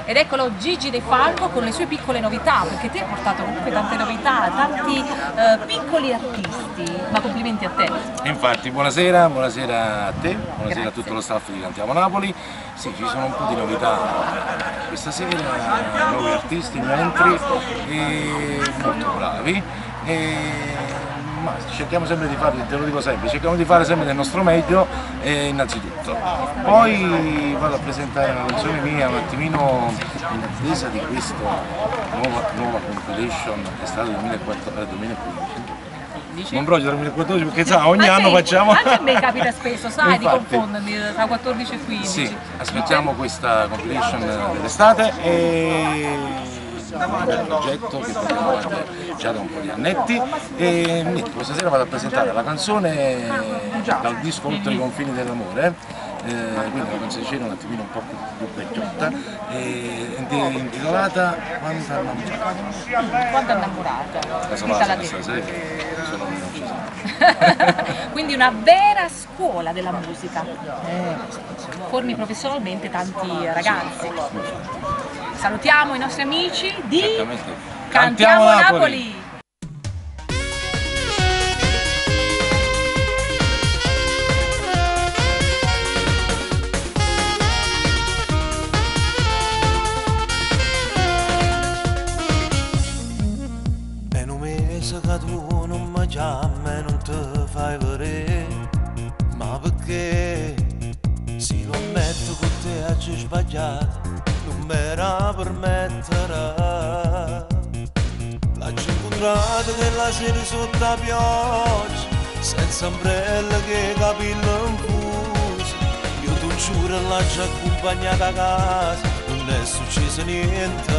Ed eccolo Gigi De Falco con le sue piccole novità, perché te hai portato comunque tante novità, tanti piccoli artisti, ma complimenti a te. Infatti, buonasera a te, buonasera Grazie. a tutto lo staff di Cantiamo Napoli. Sì, ci sono un po' di novità questa sera, nuovi artisti, membri e molto bravi. Ma cerchiamo sempre di fare, te lo dico sempre, cerchiamo di fare sempre del nostro meglio innanzitutto. Poi vado a presentare una canzone mia un attimino in attesa di questa nuova compilation estate 2015. Non proprio 2014 perché sa, ogni anno facciamo. Anche a me capita spesso, sai, Infatti, di confondermi tra 14 e 15. Sì, aspettiamo questa compilation dell'estate e un bel progetto che portiamo avanti già da un po' di annetti e niente, questa sera vado a presentare la canzone dal disco Oltre i confini dell'amore, quindi una canzoncina un attimino un po' più vecchiotta, intitolata Quanta innamorata. Quanto innamorata? Questa sera sono uccisa. Quindi una vera scuola della musica. Formi professionalmente tanti ragazzi. Salutiamo i nostri amici di Cantiamo Napoli! È un mese che tu non mi chiami e non ti fai vedere, ma perché se lo ammetto che te hai sbagliato non mi era per mettere. L'ho incontrata che la sera sotto la pioggia, senza ombrella che capello infuso. Io ti giuro l'ho accompagnata a casa, non è successo niente.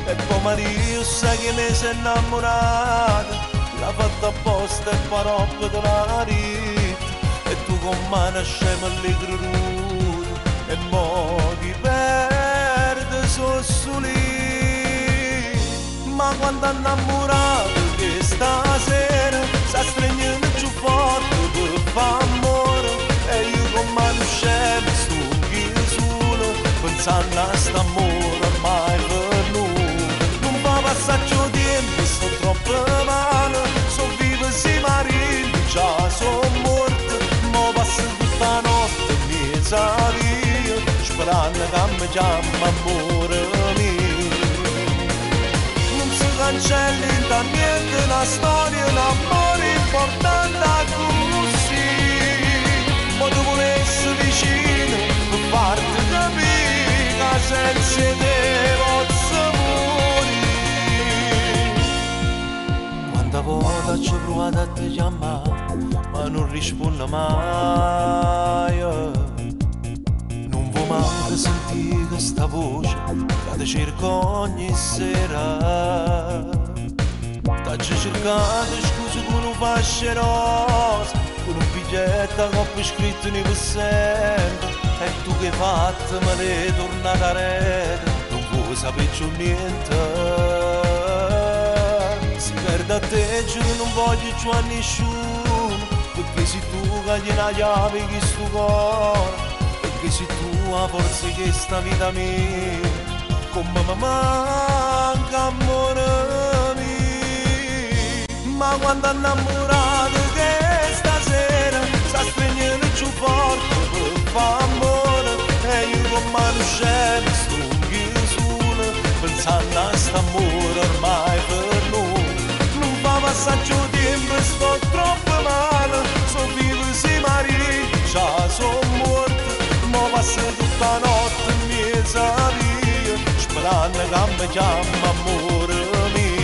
E poi Mario sa che lei si è innamorata, l'ha fatta apposta e parole della vita. E tu con mano scema allegro rudo e mo ti perde sossolì. Ma quando è innamorato che stasera sta stringendo più forte per fa amore, e io con mano scema sto solo pensando a st'amore ormai venuto. Non fa passaggio tempo, sto troppo male, so vivo si marini, già sono morto. Mo passo tutta la notte mezza via, sperando che mi chiama amore mio. Non si cancelli da niente una storia, un amore importante così. Ma tu volessi vicino per farti capire che senza te posso morire. Quanta volta ci ho provato a te chiamare, ma non risponde mai. Non vuoi mai sentire questa voce che ti cerco ogni sera. T'ho cercato scuse con un fasce rosa, con un biglietto che ho scritto in sempre. E tu che hai fatto me ne tornata a rete, non vuoi sapere più niente. Si perde a te, giuro non voglio più a nessuno, perché sei tu che gliela chiave che sto cuore, perché sei tu la forza che sta vita mia, come mi manca amore mio. Ma quando è innamorato che stasera sta stringendo più forte per fa amore, e io con mano scema sto solo pensando a st'amore ormai per noi. Non fa passaggio tempo e sto troppo male, so vivo si marì, già sono morto. Mo passo tutta la notte in mezza via, sperando che mi chiama amore mio.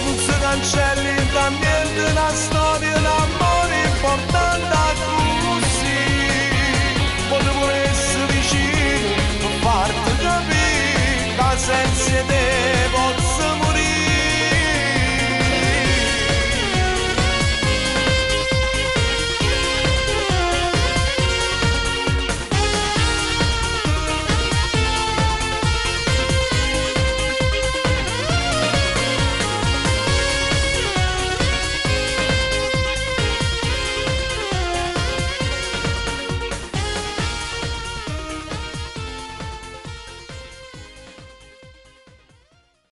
Non si cancelli da niente una storia, un amore importante